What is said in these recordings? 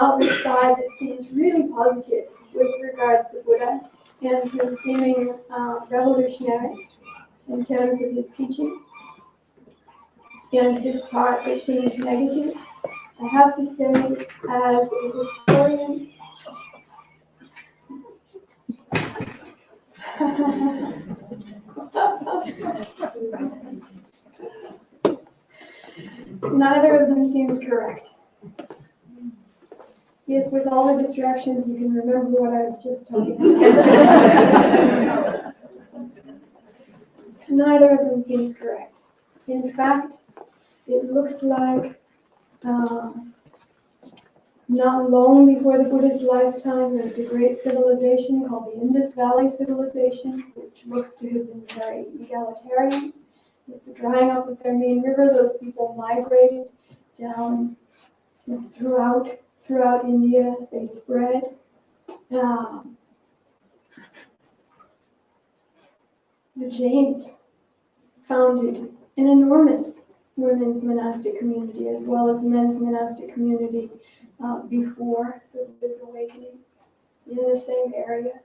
other side that seems really positive with regards to Buddha and him seeming revolutionary in terms of his teaching, and his part that seems negative. I have to say, as a historian, neither of them seems correct. If with all the distractions you can remember what I was just talking about. Neither of them seems correct. In fact, it looks like not long before the Buddha's lifetime, there was a great civilization called the Indus Valley Civilization, which looks to have been very egalitarian. With the drying up of their main river, those people migrated down throughout India. They spread. The Jains founded an enormous women's monastic community as well as men's monastic community before the Buddha's awakening in the same area.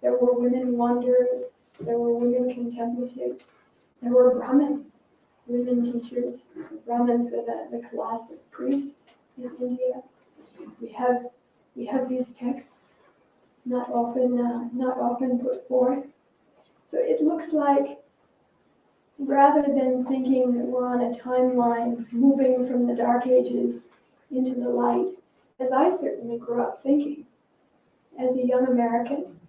There were women wanderers, there were women contemplatives, there were Brahmin women teachers. Brahmins were the class of priests in India. We have these texts not often put forth. So it looks like, rather than thinking that we're on a timeline moving from the Dark Ages into the light, as I certainly grew up thinking, as a young American,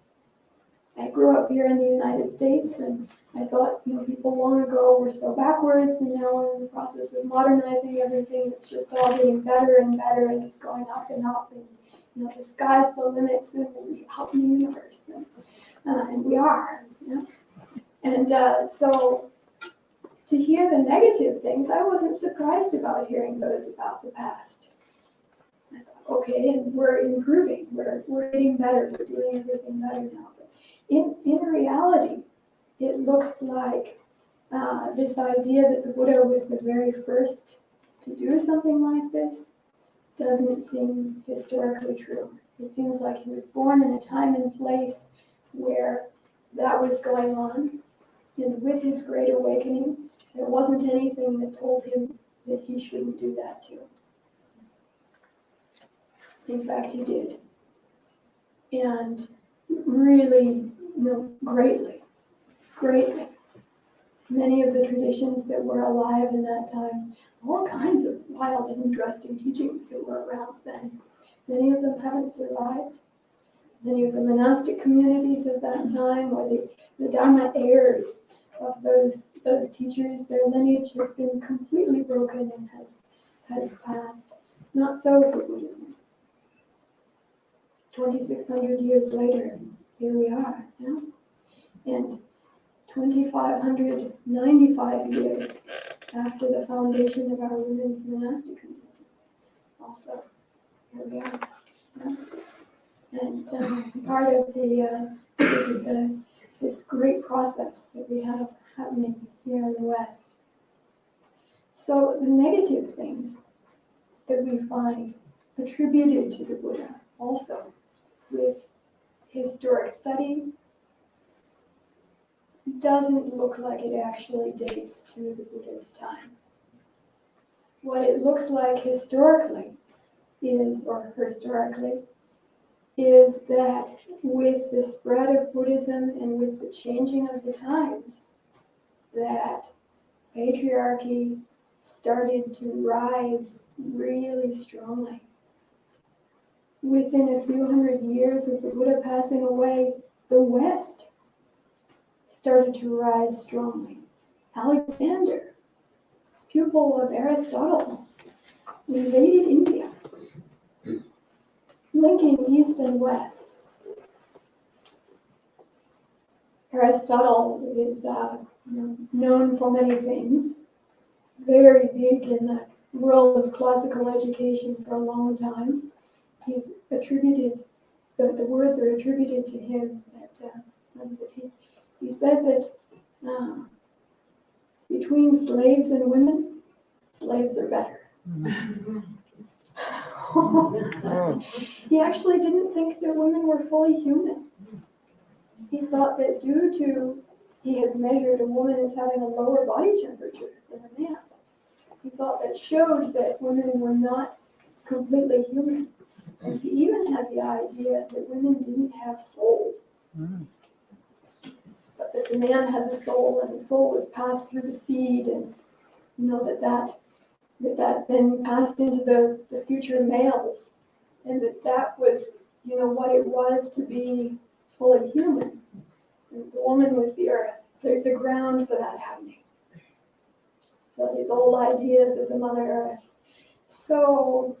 I grew up here in the United States, and I thought, people long ago were so backwards, and now we're in the process of modernizing everything. It's just all getting better and better, and it's going up and up, and the sky's the limit, and we're out in the universe, and we are. And so to hear the negative things, I wasn't surprised about hearing those about the past. I thought, okay, and we're improving, we're getting better, we're doing everything better now. But in reality, it looks like this idea that the Buddha was the very first to do something like this doesn't seem historically true. It seems like he was born in a time and place where that was going on, and with his Great Awakening, there wasn't anything that told him that he shouldn't do that too. In fact, he did. And really, greatly. Many of the traditions that were alive in that time, all kinds of wild and interesting teachings that were around then. Many of them haven't survived. Many of the monastic communities of that time, or the Dharma heirs of those teachers, their lineage has been completely broken and has passed. Not so for Buddhism. 2,600 years later, here we are, and 2,595 years after the foundation of our women's monastic community. Also, here we are. And part of this great process that we have happening here in the West. So the negative things that we find attributed to the Buddha also with historic study doesn't look like it actually dates to the Buddha's time. What it looks like historically is that with the spread of Buddhism and with the changing of the times, that patriarchy started to rise really strongly. Within a few hundred years of the Buddha passing away, the West started to rise strongly. Alexander, pupil of Aristotle, invaded India, linking East and West. Aristotle is known for many things, very big in the world of classical education for a long time. He's attributed, the words are attributed to him that, he said that between slaves and women, slaves are better. He actually didn't think that women were fully human. He thought that due to, he had measured a woman as having a lower body temperature than a man. He thought that showed that women were not completely human. And he even had the idea that women didn't have souls. But that the man had the soul, and the soul was passed through the seed, and that then passed into the future males, and that was, what it was to be fully human. And the woman was the earth, so the ground for that happening. So these old ideas of the Mother Earth. So,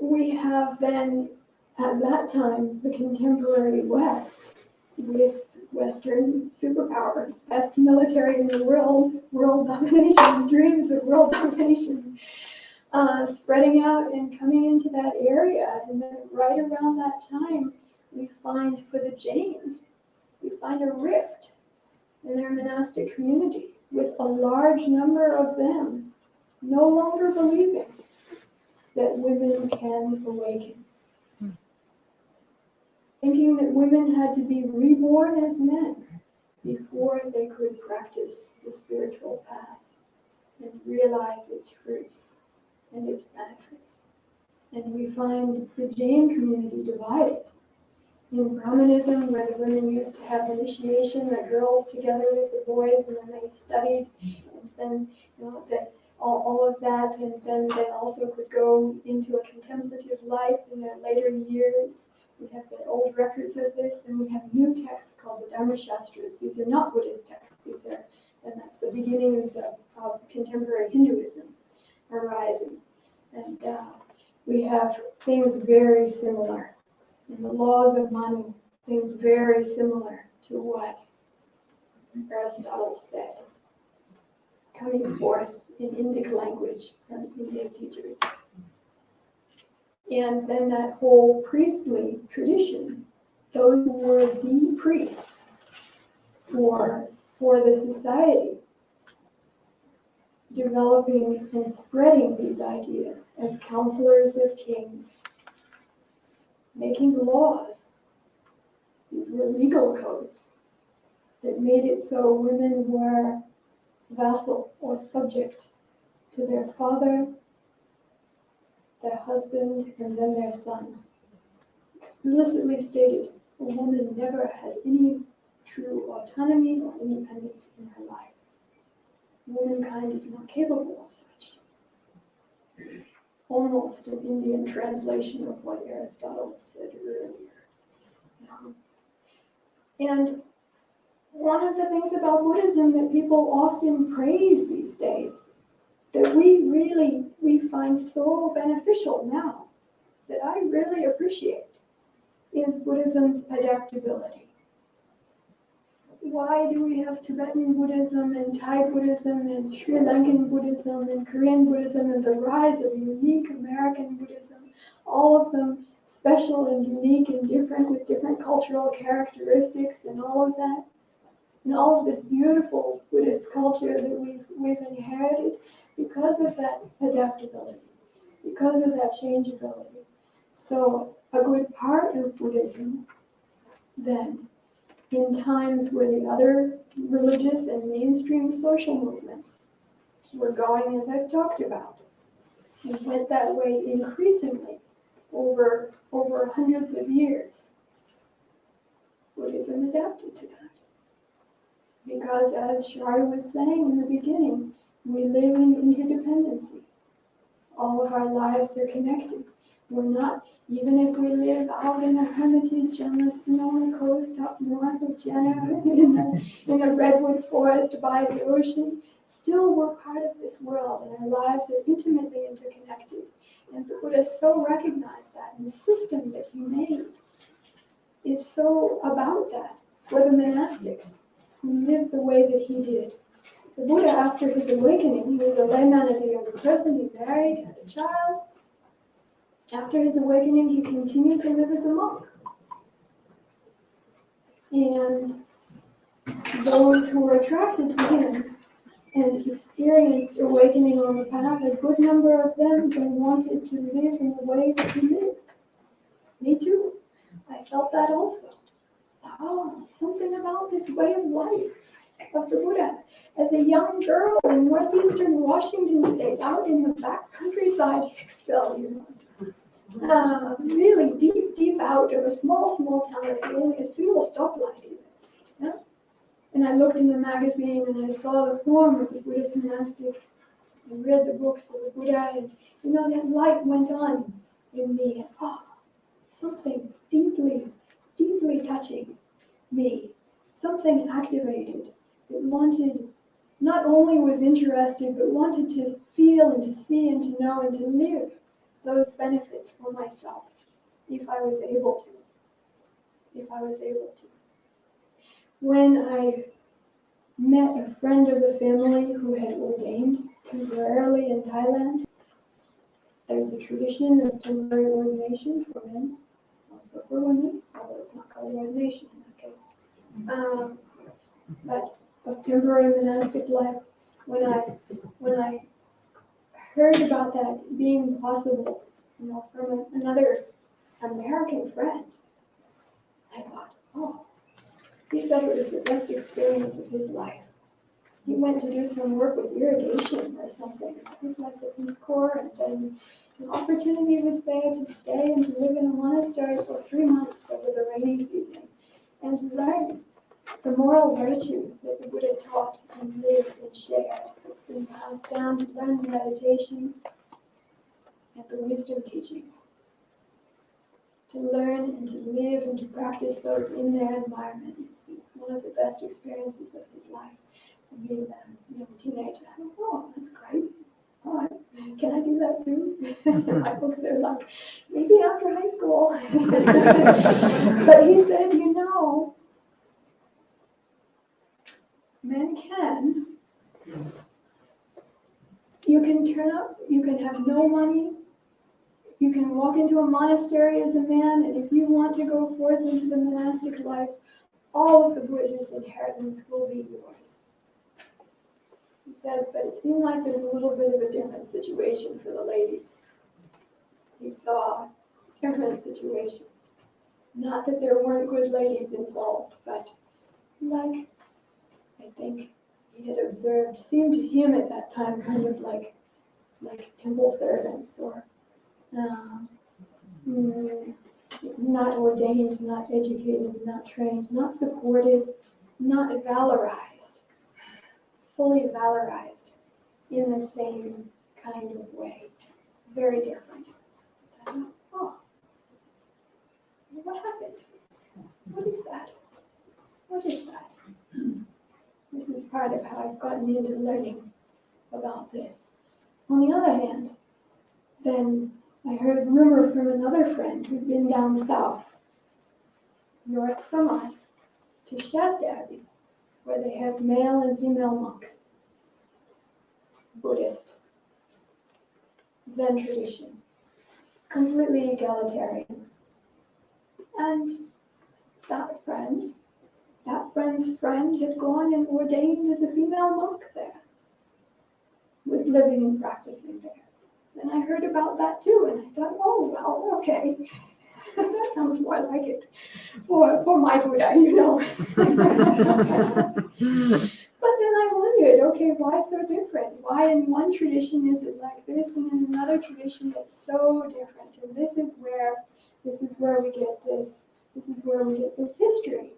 we have then, at that time, the contemporary West, with Western superpower, best military in the world domination, dreams of world domination, spreading out and coming into that area. And then right around that time, we find for the Jains, we find a rift in their monastic community, with a large number of them no longer believing that women can awaken. Thinking that women had to be reborn as men before they could practice the spiritual path and realize its fruits and its benefits. And we find the Jain community divided. In Brahmanism, where the women used to have initiation, the girls together with the boys, and then they studied, and then all of that, and then they also could go into a contemplative life in their later years. We have the old records of this, and we have new texts called the Dharma Shastras. These are not Buddhist texts. And that's the beginnings of contemporary Hinduism arising. And we have things very similar. In the laws of Manu, things very similar to what Aristotle said, coming forth in Indic language from Indian teachers. And then that whole priestly tradition, those were the priests for the society, developing and spreading these ideas as counselors of kings, making laws. These were legal codes that made it so women were vassal or subject to their father, their husband, and then their son. Explicitly stated, a woman never has any true autonomy or independence in her life. Womankind is not capable of such. Almost an Indian translation of what Aristotle said earlier. And one of the things about Buddhism that people often praise these days, that we find so beneficial now, that I really appreciate, is Buddhism's adaptability. Why do we have Tibetan Buddhism and Thai Buddhism and Sri Lankan Buddhism and Korean Buddhism and the rise of unique American Buddhism, all of them special and unique and different with different cultural characteristics and all of that, and all of this beautiful Buddhist culture that we've inherited because of that adaptability, because of that changeability. So a good part of Buddhism then, in times where the other religious and mainstream social movements were going, as I've talked about, and went that way increasingly over hundreds of years, Buddhism adapted to that. Because as Shari was saying in the beginning, we live in interdependency. All of our lives are connected. We're not, even if we live out in a hermitage on the Sonoma coast up north of Jenner, in the redwood forest by the ocean, still we're part of this world, and our lives are intimately interconnected. And the Buddha so recognized that, and the system that he made is so about that for the monastics who lived the way that he did. The Buddha, after his awakening, he was a layman as a younger person, he married, had a child. After his awakening, he continued to live as a monk. And those who were attracted to him and experienced awakening on the path, a good number of them, they wanted to live in the way that he lived. Me too. I felt that also. Oh, something about this way of life of the Buddha. As a young girl in northeastern Washington state, out in the back countryside, Hicksville, really deep out of a small town with only a single stoplight even. Yeah? And I looked in the magazine and I saw the form of the Buddhist monastic and read the books of the Buddha, and that light went on in me. And, oh, something deeply touching me. Something activated that wanted, not only was interested, but wanted to feel and to see and to know and to live those benefits for myself, if I was able to. When I met a friend of the family who had ordained temporarily in Thailand, there was a tradition of temporary ordination for men, also for women, although it's not called ordination in that case. But of temporary monastic life, when I heard about that being possible, from another American friend, I thought, oh, he said it was the best experience of his life. He went to do some work with irrigation or something, like the Peace Corps, and then an opportunity was there to stay and to live in a monastery for 3 months over the rainy season, and to learn the moral virtue that the Buddha taught and lived and shared. It's been passed down to learn the meditation and the wisdom teachings, to learn and to live and to practice those in their environment. It's one of the best experiences of his life. And being a young teenager, I thought, oh, that's great. All right, can I do that too? My books are like, maybe after high school. But he said, men can. You can turn up, you can have no money, you can walk into a monastery as a man, and if you want to go forth into the monastic life, all of the Buddha's inheritance will be yours. He said, but it seemed like there's a little bit of a different situation for the ladies. He saw a different situation. Not that there weren't good ladies involved, but like, I think he had observed, seemed to him at that time kind of like temple servants, or not ordained, not educated, not trained, not supported, not valorized, fully valorized in the same kind of way. Very different. Oh, what happened? What is that? What is that? This is part of how I've gotten into learning about this. On the other hand, then I heard rumor from another friend who'd been down south, north from us, to Shasta Abbey, where they have male and female monks, Buddhist, Zen tradition, completely egalitarian. And that friend's friend had gone and ordained as a female monk there, was living and practicing there. And I heard about that too, and I thought, oh, well, okay, that sounds more like it for my Buddha, But then I wondered, okay, why so different? Why in one tradition is it like this, and in another tradition it's so different? And this is where we get this history.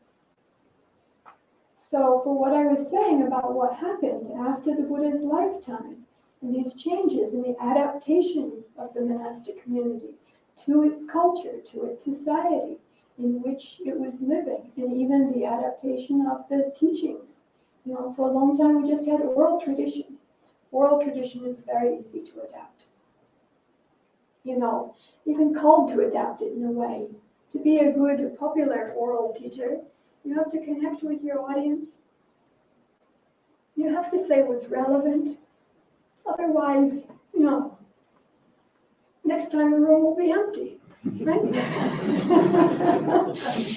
So for what I was saying about what happened after the Buddha's lifetime, and these changes in the adaptation of the monastic community to its culture, to its society in which it was living, and even the adaptation of the teachings. For a long time we just had oral tradition. Oral tradition is very easy to adapt. Even called to adapt it in a way. To be a good, popular oral teacher, you have to connect with your audience. You have to say what's relevant. Otherwise, next time the room will be empty, right?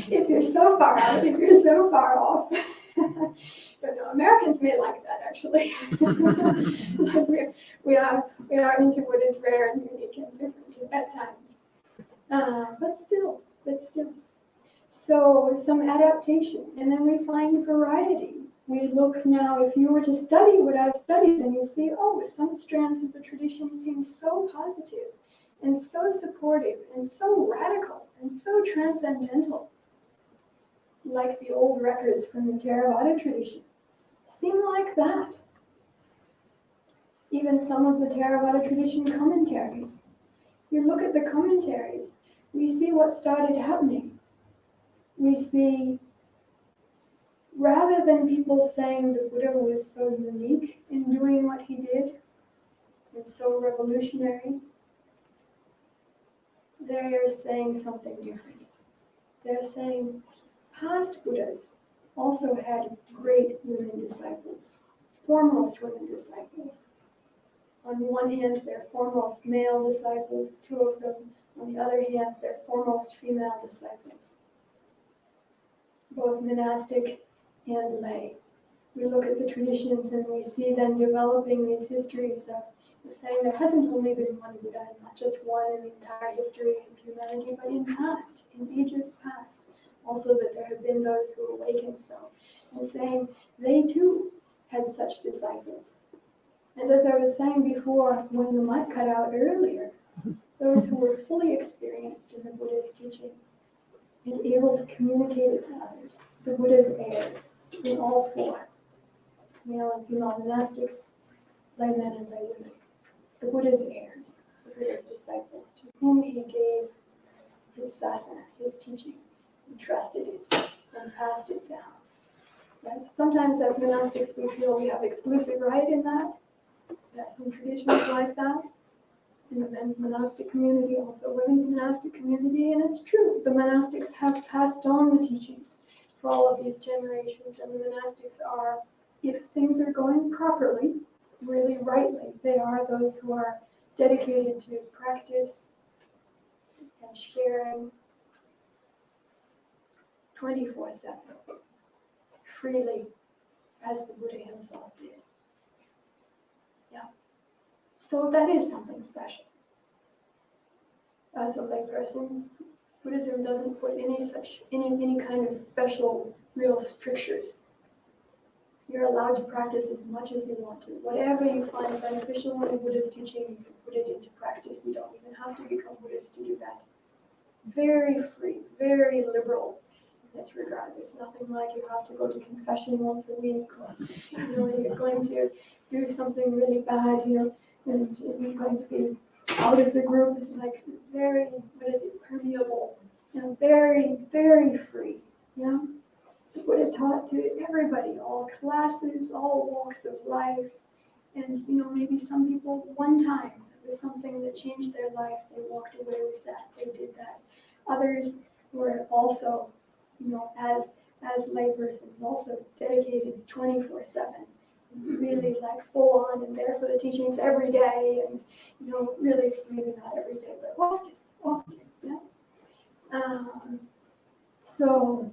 If you're so far out, if you're so far off. But Americans may like that, actually. we are into what is rare and unique and different at times. But still. So some adaptation, and then we find variety. We look now, if you were to study what I've studied, then you see, oh, some strands of the tradition seem so positive and so supportive and so radical and so transcendental, like the old records from the Theravada tradition. Seem like that. Even some of the Theravada tradition commentaries. You look at the commentaries, we see what started happening. We see, rather than people saying the Buddha was so unique in doing what he did and so revolutionary, they're saying something different. They're saying past Buddhas also had great women disciples, foremost women disciples. On one hand, their foremost male disciples, two of them. On the other hand, their foremost female disciples, both monastic and lay. We look at the traditions and we see them developing these histories of saying there hasn't only been one Buddha, not just one in the entire history of humanity, but in ages past, also that there have been those who awakened so, and saying they too had such disciples. And as I was saying before, when the mic cut out earlier, those who were fully experienced in the Buddha's teaching and able to communicate it to others, the Buddha's heirs, in all four, male and female monastics, laymen and laywomen, the Buddha's heirs, the Buddha's disciples, to whom he gave his sasana, his teaching, entrusted it, and passed it down. Yes, sometimes as monastics we feel we have exclusive right in that. There are some traditions like that in the men's monastic community, also women's monastic community, and it's true. The monastics have passed on the teachings for all of these generations, and the monastics are, if things are going properly, really rightly, they are those who are dedicated to practice and sharing 24/7, freely, as the Buddha himself did. Yeah. So that is something special. As a layperson, Buddhism doesn't put any kind of special, real strictures. You're allowed to practice as much as you want to. Whatever you find beneficial in the Buddha's teaching, you can put it into practice. You don't even have to become Buddhist to do that. Very free, very liberal in this regard. There's nothing like you have to go to confession once a week, or you're going to do something really bad, and you're going to be out of the group. It's like very, permeable, very, very free. The Buddha taught to everybody, all classes, all walks of life, and maybe some people one time it was something that changed their life. They walked away with that. They did that. Others were also, as laypersons, also dedicated 24/7, really like full on and there for the teachings every day, and really maybe not every day, but often, yeah. So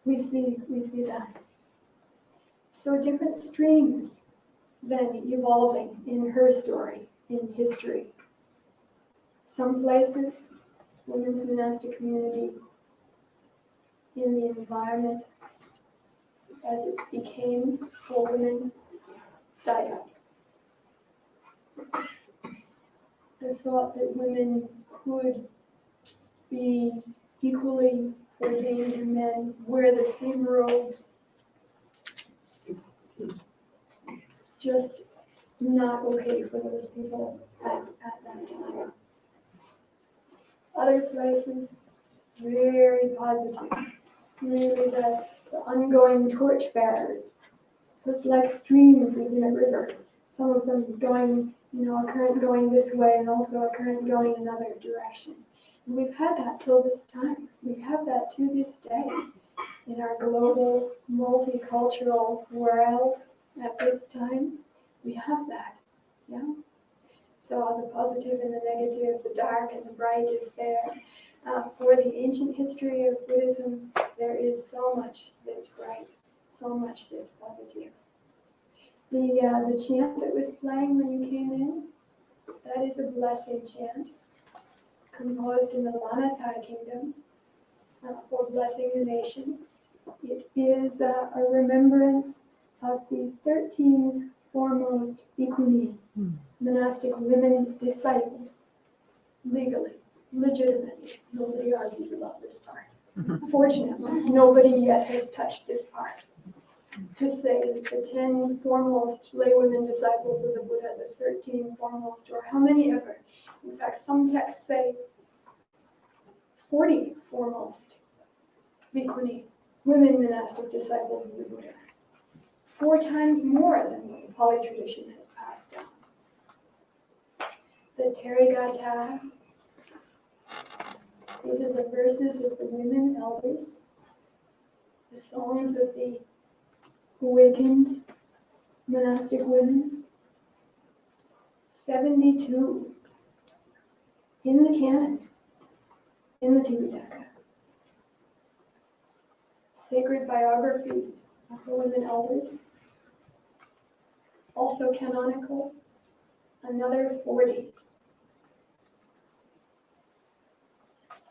we see that. So different streams then evolving in her story, in history. Some places, women's monastic community, in the environment as it became for women, died out. The thought that women could be equally ordained to men, wear the same robes, just not okay for those people at that time. Other places, very positive, really the ongoing torchbearers. So it's like streams within a river. Some of them going, a current going this way and also a current going another direction. And we've had that till this time. We have that to this day in our global, multicultural world at this time. We have that, yeah? So the positive and the negative, the dark and the bright is there. For the ancient history of Buddhism, there is so much that's bright, so much that's positive. The chant that was playing when you came in, that is a blessing chant composed in the Lanatai kingdom for blessing the nation. It is a remembrance of the 13 foremost Bhikkhuni, monastic women disciples, legally, legitimately. Nobody argues about this part. Fortunately, nobody yet has touched this part. To say that the 10 foremost laywomen disciples of the Buddha, the 13 foremost, or how many ever. In fact, some texts say 40 foremost Bhikkhuni, women monastic disciples of the Buddha. 4 times more than what the Pali tradition has passed down. The Therigatha, these are the verses of the women elders, the songs of the awakened monastic women. 72 in the canon, in the Tipitaka. Sacred biographies of the women elders, also canonical, another 40.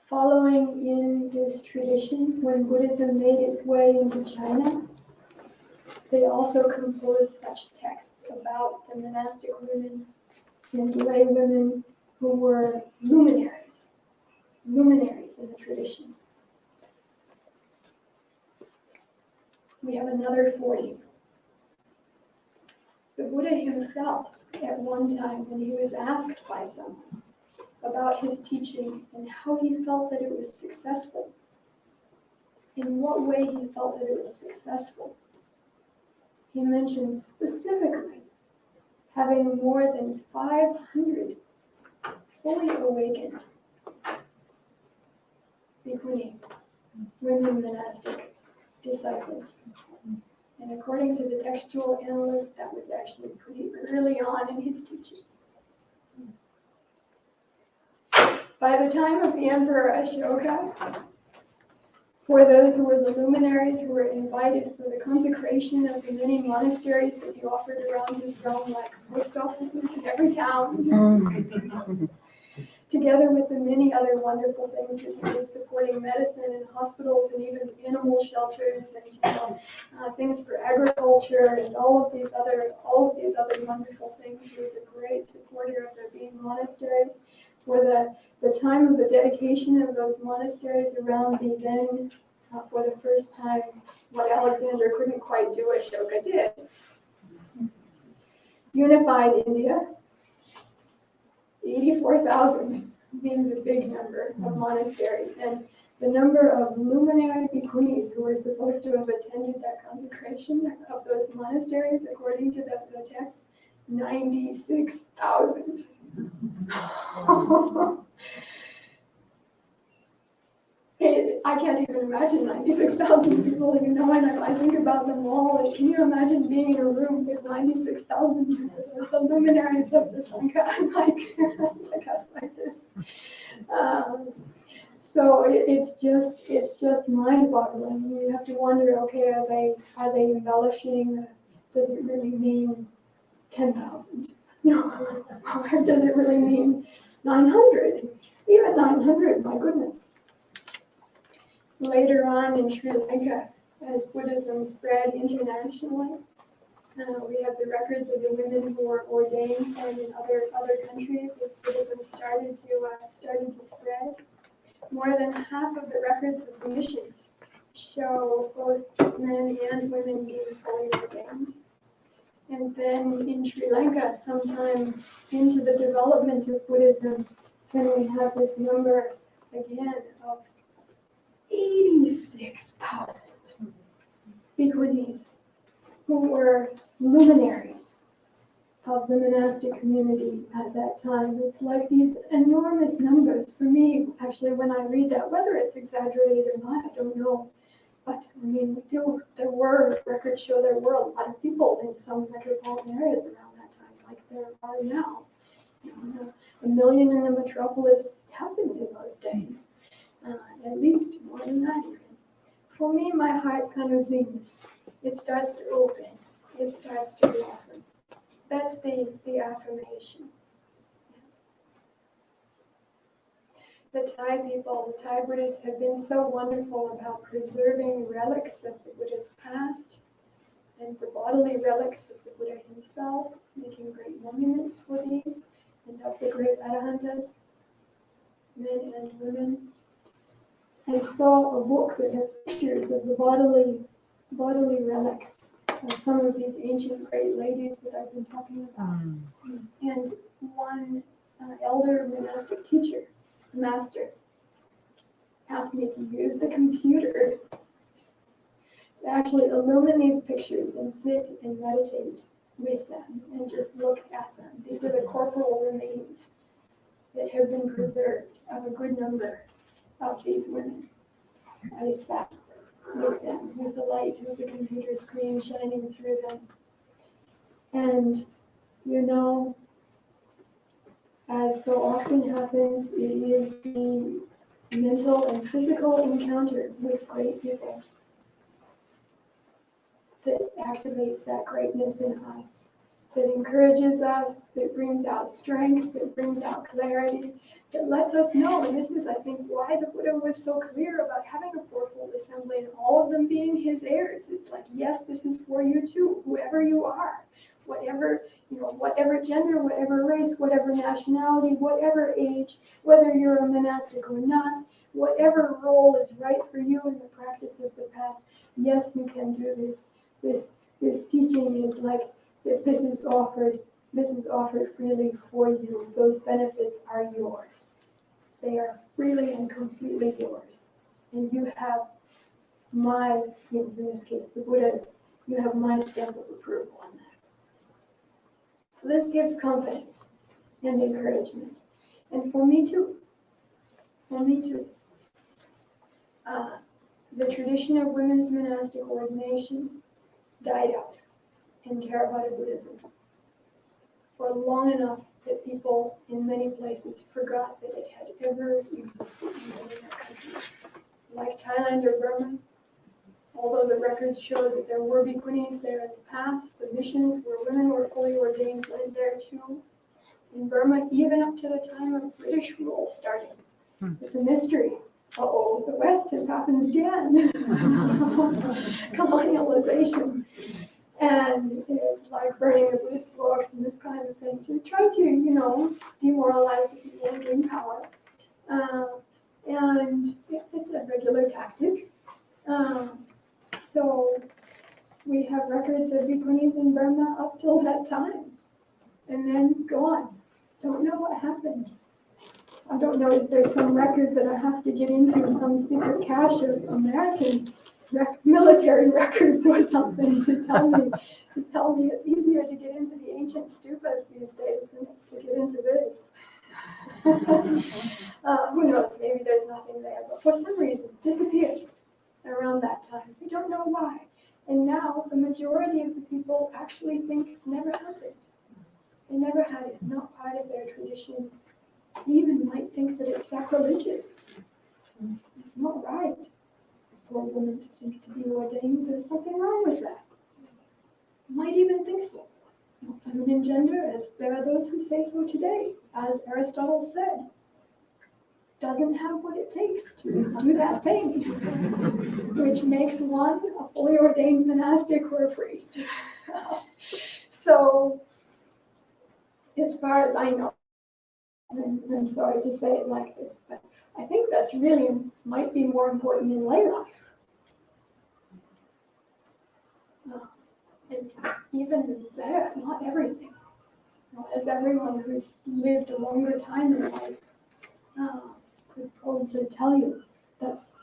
Following in this tradition, when Buddhism made its way into China, they also composed such texts about the monastic women and lay women who were luminaries in the tradition. We have another 40. The Buddha himself, at one time, when he was asked by someone about his teaching and how he felt that it was successful, in what way he felt that it was successful, he mentioned specifically having more than 500 fully awakened Bhikkhuni, women monastic disciples. And according to the textual analyst, that was actually pretty early on in his teaching. By the time of the Emperor Ashoka, for those who were the luminaries who were invited for the consecration of the many monasteries that he offered around his realm, like post offices in every town, together with the many other wonderful things that he did, supporting medicine and hospitals and even animal shelters and things for agriculture and all of these other wonderful things. He was a great supporter of there being monasteries. For the time of the dedication of those monasteries around the then, for the first time, what Alexander couldn't quite do, Ashoka did. Unified India, 84,000 being the big number of monasteries, and the number of luminary bhikkhunis who were supposed to have attended that consecration of those monasteries, according to the text, 96,000. I can't even imagine 96,000 people, and if I think about them all, can you imagine being in a room with 96,000 the luminaries of the Sangha, like us, like this? So it's just mind-boggling. You have to wonder, okay, are they embellishing? Does it really mean 10,000? No. Or does it really mean 900? Even 900, my goodness. Later on in Sri Lanka, as Buddhism spread internationally, we have the records of the women who were ordained, and in other countries, as Buddhism started to spread, more than half of the records of the missions show both men and women being fully ordained. And then in Sri Lanka, sometime into the development of Buddhism, then we have this number again of 86,000 Bhikkhunis who were luminaries of the monastic community at that time. It's like these enormous numbers. For me, actually, when I read that, whether it's exaggerated or not, I don't know. But I mean, there were records show there were a lot of people in some metropolitan areas around that time, like there are now. A million in the metropolis happened in those days. At least more than that even. For me, my heart kind of zings. It starts to open. it starts to blossom. That's the affirmation. The Thai people, the Thai Buddhists have been so wonderful about preserving relics of the Buddha's past and the bodily relics of the Buddha himself, making great monuments for these, and of the great Arahantas, men and women. I saw a book that has pictures of the bodily relics of some of these ancient great ladies that I've been talking about. And one elder monastic teacher, master, asked me to use the computer to actually illumine these pictures and sit and meditate with them and just look at them. These are the corporal remains that have been preserved of a good number of these women. I sat with them with the light of the computer screen shining through them. And, as so often happens, it is the mental and physical encounter with great people that activates that greatness in us, that encourages us, that brings out strength, that brings out clarity, that lets us know. And this is, I think, why the Buddha was so clear about having a fourfold assembly and all of them being his heirs. It's like, yes, this is for you too, whoever you are, whatever gender, whatever race, whatever nationality, whatever age, whether you're a monastic or not, whatever role is right for you in the practice of the path. Yes, you can do this. This teaching is like that. This is offered freely for you. Those benefits are yours. They are freely and completely yours. And you have in this case, the Buddha's, you have my stamp of approval on that. So this gives confidence and encouragement. And for me too. The tradition of women's monastic ordination died out in Theravada Buddhism for long enough that people in many places forgot that it had ever existed in their country. Like Thailand or Burma, although the records show that there were bhikkhunis there in the past, the missions where women were fully ordained went there too. In Burma, even up to the time of British rule starting. It's a mystery. Uh-oh, the West has happened again. Colonialization. And it's like burning the Buddhist books and this kind of thing to try to, demoralize the people and gain power. And it's a regular tactic. So we have records of bhikkhunis in Burma up till that time. And then gone. Don't know what happened. I don't know, is there some record that I have to get into, some secret cache of American military records or something to tell me it's easier to get into the ancient stupas these days than it's to get into this. Who knows, maybe there's nothing there, but for some reason disappeared around that time. We don't know why. And now the majority of the people actually think it never happened. They never had it, not part of their tradition. Even might think that it's sacrilegious. It's not right for a woman to think to be ordained. There's something wrong with that. Might even think so. Feminine gender, as there are those who say so today, as Aristotle said, doesn't have what it takes to do that thing, which makes one a fully ordained monastic or a priest. So, as far as I know, and I'm sorry to say it like this, but I think that's really might be more important in lay life. And even there, not everything. As everyone who's lived a longer time in life could probably tell you, that's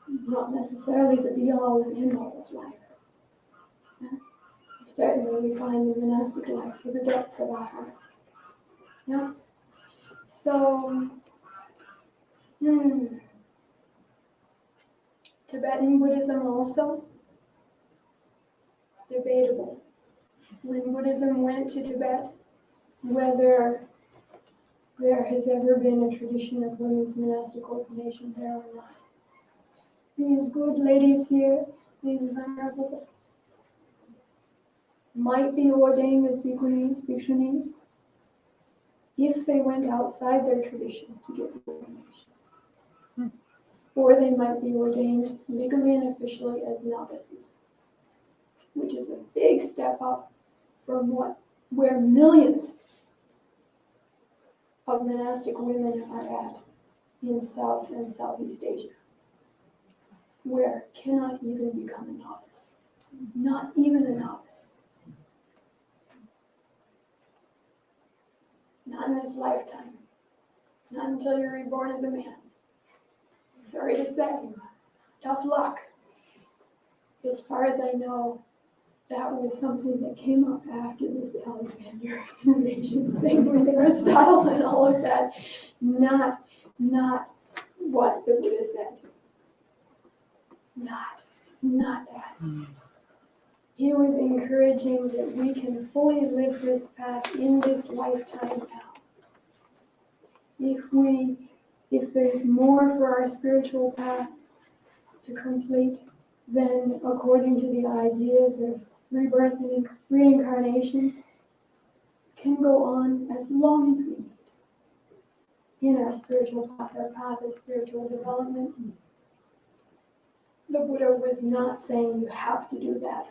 not necessarily the be-all and end-all of life. Yes. Certainly we find the monastic life for the depths of our hearts. Yeah. So, Tibetan Buddhism also, debatable. When Buddhism went to Tibet, whether there has ever been a tradition of women's monastic ordination there or not. These good ladies here, these venerables, might be ordained as bhikkhunis, bhikshunis, if they went outside their tradition to get ordination. Or they might be ordained legally and officially as novices, which is a big step up from where millions of monastic women are at in South and Southeast Asia, where cannot even become a novice, not even a novice. Not in this lifetime, not until you're reborn as a man. Sorry to say, tough luck. As far as I know, that was something that came up after this Alexander invasion thing with Aristotle and all of that. Not what the Buddha said. Not that. He was encouraging that we can fully live this path in this lifetime now. If there's more for our spiritual path to complete, then according to the ideas of rebirth and reincarnation, can go on as long as we need in our spiritual path, our path of spiritual development. The Buddha was not saying you have to do that.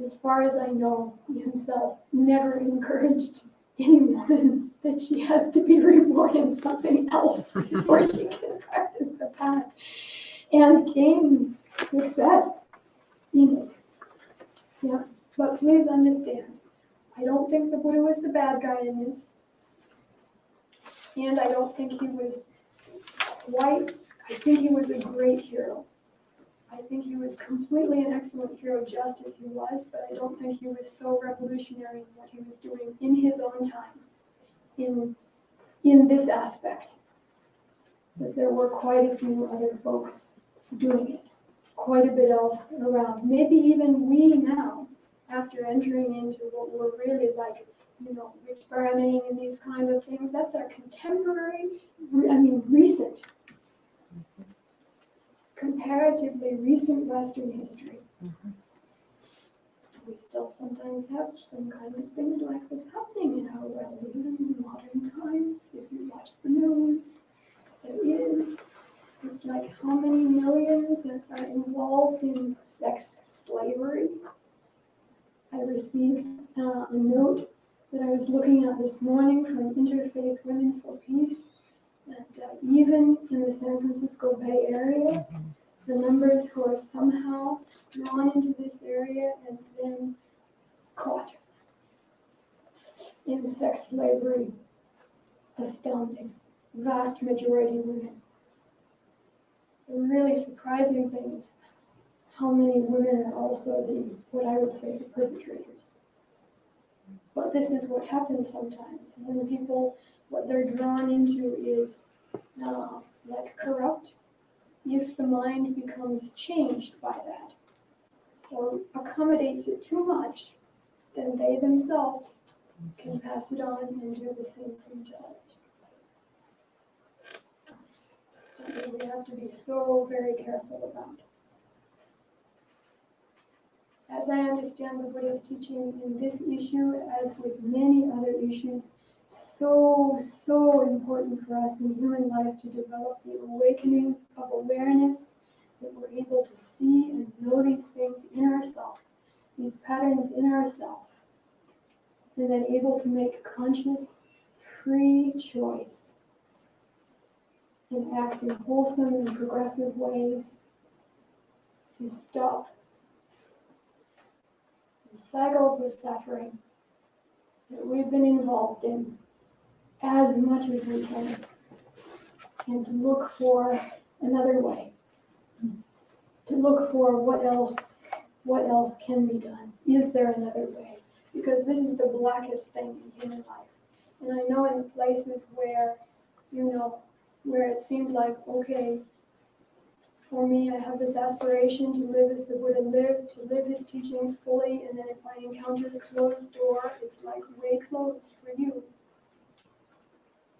As far as I know, he himself never encouraged any woman that she has to be reborn in something else before she can practice the path and gain success in it. Yeah, but please understand, I don't think the Buddha was the bad guy in this, and I don't think he was I think he was a great hero. I think he was completely an excellent hero just as he was, but I don't think he was so revolutionary in what he was doing in his own time, in this aspect, because there were quite a few other folks doing it, quite a bit else around. Maybe even we now, after entering into what we're really like, rich burning and these kind of things, that's our contemporary, recent, comparatively recent Western history. We still sometimes have some kind of things like this happening in our world, even in modern times. If you watch the news, there is. It's like how many millions are involved in sex slavery. I received a note that I was looking at this morning from Interfaith Women for Peace, that even in the San Francisco Bay Area, the numbers who are somehow drawn into this area and then caught in sex slavery, astounding. Vast majority women. The really surprising thing is how many women are also what I would say, the perpetrators. But this is what happens sometimes. When people, what they're drawn into is like corrupt. If the mind becomes changed by that, or accommodates it too much, then they themselves can pass it on and do the same thing to others. Something we have to be so very careful about. As I understand the Buddha's teaching in this issue, as with many other issues, so important for us in human life to develop the awakening of awareness, that we're able to see and know these things in ourselves, these patterns in ourselves, and then able to make conscious, free choice and act in wholesome and progressive ways to stop the cycles of suffering that we've been involved in as much as we can, and to look for another way, to look for what else can be done. Is there another way? Because this is the blackest thing in human life. And I know in places where, where it seemed like, okay, for me, I have this aspiration to live as the Buddha lived, to live his teachings fully, and then if I encounter the closed door, it's like way closed for you.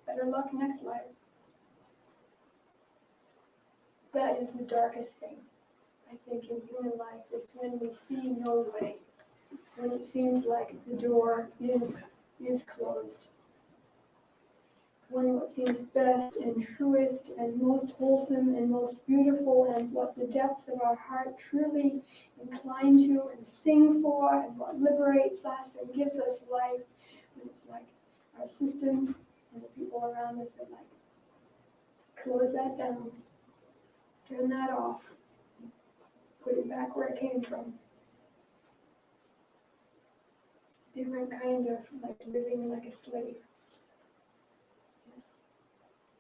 Better luck next life. That is the darkest thing, I think, in human life, is when we see no way, when it seems like the door is closed. When what seems best and truest and most wholesome and most beautiful and what the depths of our heart truly incline to and sing for and what liberates us and gives us life, when it's like our systems and the people around us are like, close that down, turn that off, put it back where it came from. Different kind of like living like a slave.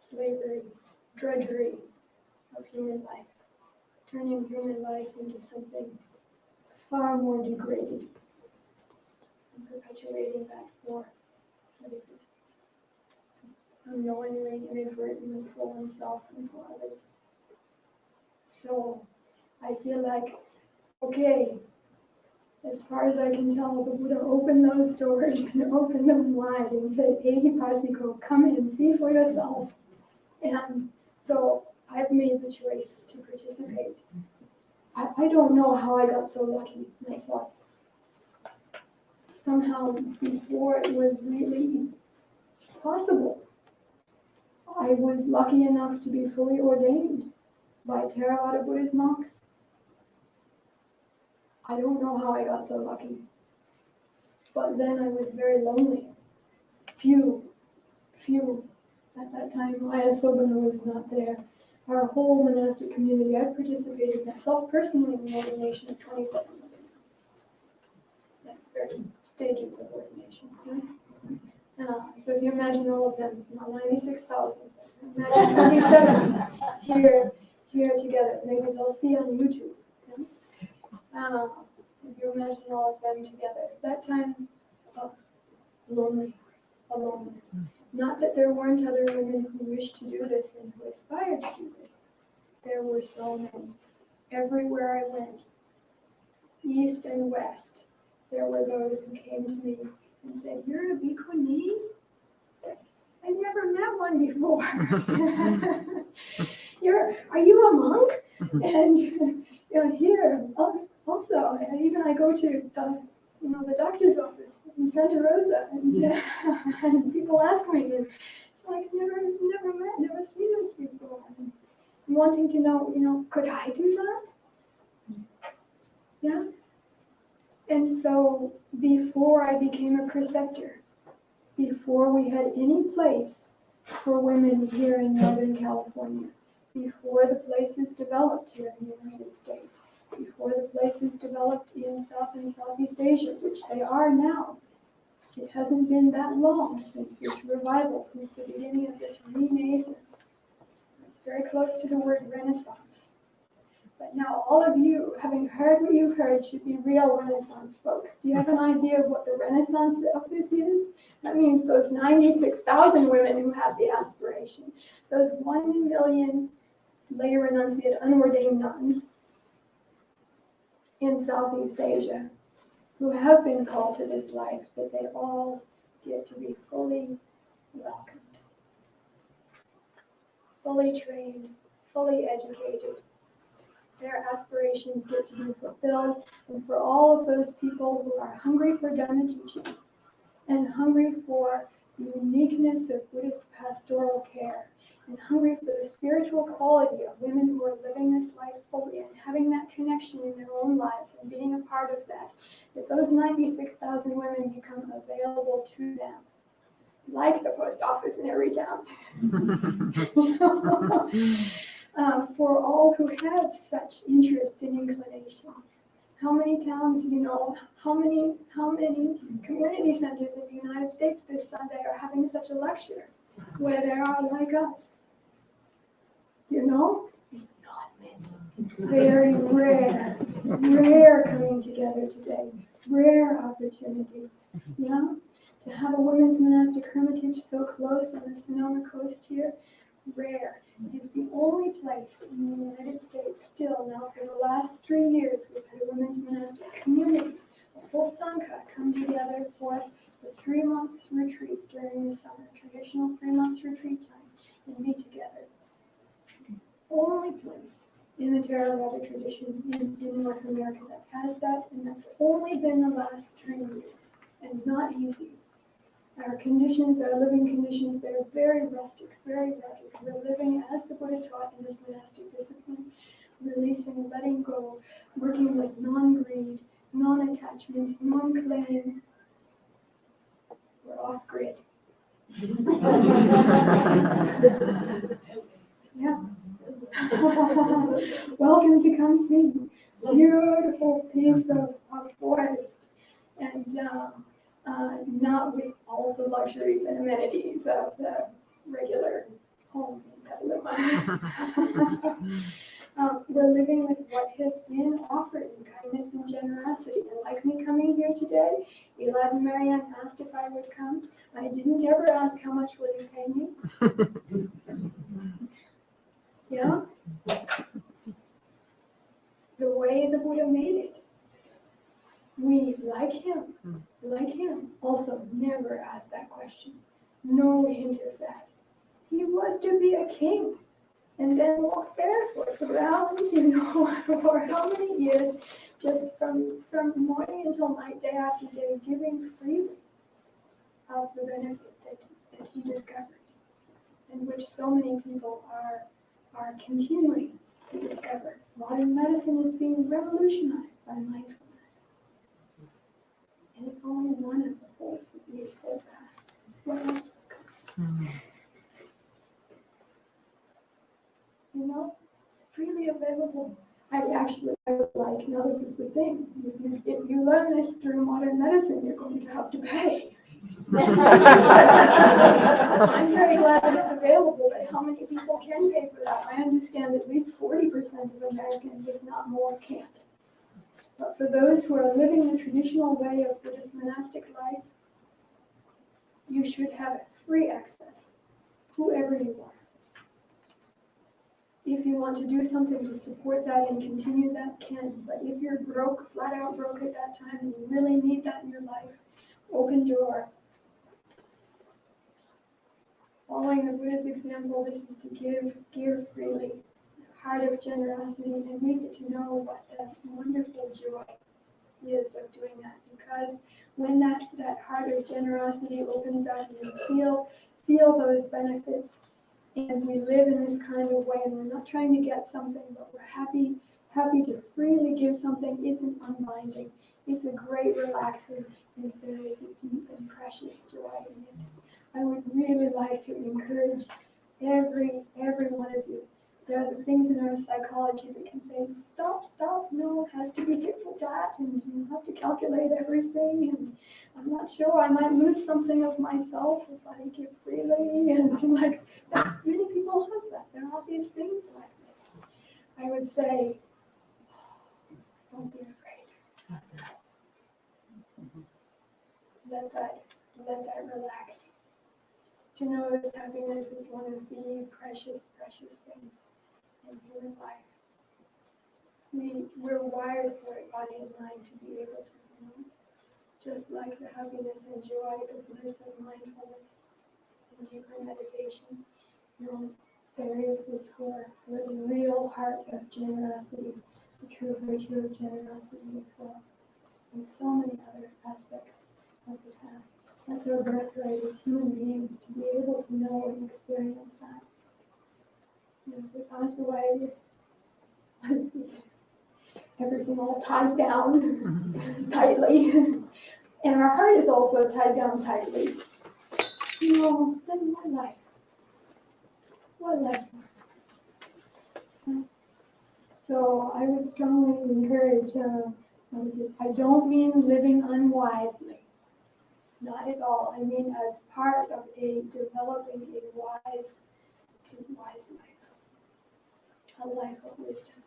Slavery, drudgery of human life, turning human life into something far more degraded and perpetuating that for, what is it, unknowingly, inadvertently for oneself and for others. So I feel like, okay, as far as I can tell, the Buddha opened those doors and opened them wide and said, Ehipasiko, come and see for yourself. And so I've made the choice to participate. I don't know how I got so lucky myself. Somehow before it was really possible, I was lucky enough to be fully ordained by Theravada Buddhist monks. I don't know how I got so lucky. But then I was very lonely. Few. At that time, Maya Sobana was not there. Our whole monastic community, I participated myself personally in the ordination of 27 women. At various stages of ordination. So if you imagine all of them, it's not 96,000. Imagine 27 here together. Maybe they'll see on YouTube. If you imagine all of them together. That time, lonely, alone. Not that there weren't other women who wished to do this and who aspired to do this. There were so many. Everywhere I went, east and west, there were those who came to me and said, "You're a bhikkhuni? I never met one before. Are you a monk?" And here also, even I go to the doctor's office in Santa Rosa, and people ask me, and it's like never seen this before. And wanting to know, could I do that? Yeah. And so before I became a preceptor, before we had any place for women here in Northern California, before the places developed here in the United States, before the places developed in South and Southeast Asia, which they are now. It hasn't been that long since this revival, since the beginning of this renaissance. It's very close to the word Renaissance. But now all of you, having heard what you've heard, should be real Renaissance folks. Do you have an idea of what the Renaissance of this is? That means those 96,000 women who have the aspiration, those 1 million lay renunciate unordained nuns in Southeast Asia who have been called to this life, that they all get to be fully welcomed, fully trained, fully educated. Their aspirations get to be fulfilled, and for all of those people who are hungry for Dhamma teaching and hungry for the uniqueness of Buddhist pastoral care, and hungry for the spiritual quality of women who are living this life fully and having that connection in their own lives and being a part of that those 96,000 women become available to them, like the post office in every town. For all who have such interest and inclination. How many towns, how many community centers in the United States this Sunday are having such a lecture where there are like us? Not many. Very rare coming together today. Rare opportunity. To have a women's monastic hermitage so close on the Sonoma coast here, rare. It is the only place in the United States still now for the last 3 years we've had a women's monastic community, a full Sangha come together for the 3 months retreat during the summer, traditional 3 months retreat time, and be together. Only place in the Theravada tradition in North America that has that, and that's only been the last 3 years, and not easy. Our conditions, our living conditions, they're very rustic, very rugged. We're living as the Buddha taught in this monastic discipline, releasing, letting go, working with non-greed, non-attachment, non-claim. We're off grid. Yeah. Welcome to come see. Beautiful piece of forest, and not with all the luxuries and amenities of the regular home in Petaluma. We're living with what has been offered in kindness and generosity. And like me coming here today, Elad and Marianne asked if I would come. I didn't ever ask how much will you pay me. Yeah? The way the Buddha made it. We, like him, also never asked that question. No hint of that. He was to be a king and then walk barefoot around, for how many years, just from morning until night, day after day, giving freely of the benefit that he discovered, and which so many people are continuing to discover. Modern medicine is being revolutionized by mindfulness. And it's only one of the folds of the Eightfold Path. What else? Freely available. I would like, now this is the thing, if you learn this through modern medicine, you're going to have to pay. I'm very glad that it's available, but how many people can pay for that? I understand at least 40% of Americans, if not more, can't. But for those who are living the traditional way of Buddhist monastic life, you should have free access, whoever you are. If you want to do something to support that and continue that, can. But if you're broke, flat out broke at that time, and you really need that in your life, open door. Following the Buddha's example, this is to give freely, heart of generosity, and we get to know what that wonderful joy is of doing that. Because when that heart of generosity opens up and you feel those benefits, and we live in this kind of way, and we're not trying to get something, but we're happy to freely give something. It's an unbinding. It's a great relaxer, and there is a deep and precious joy in it. I would really like to encourage every one of you. There are the things in our psychology that can say, stop, no, it has to be tit for tat, and you have to calculate everything, and I'm not sure, I might lose something of myself if I give freely, and like that. Many people have that. There are these things like this. I would say, don't be afraid. Let that relax. To know this happiness is one of the precious things in human life. We're wired for it, body and mind, to be able to, just like the happiness and joy, the bliss of mindfulness and deeper meditation. There is this core, the real heart of generosity, the true virtue of generosity as well, and so many other aspects of the path. That's our birthright as human beings, to be able to know and experience that. If we pass away with everything all tied down tightly, and our heart is also tied down tightly, then what life? What life? So I would strongly encourage, I don't mean living unwisely. Not at all. I mean as part of developing a wise life, a life of wisdom.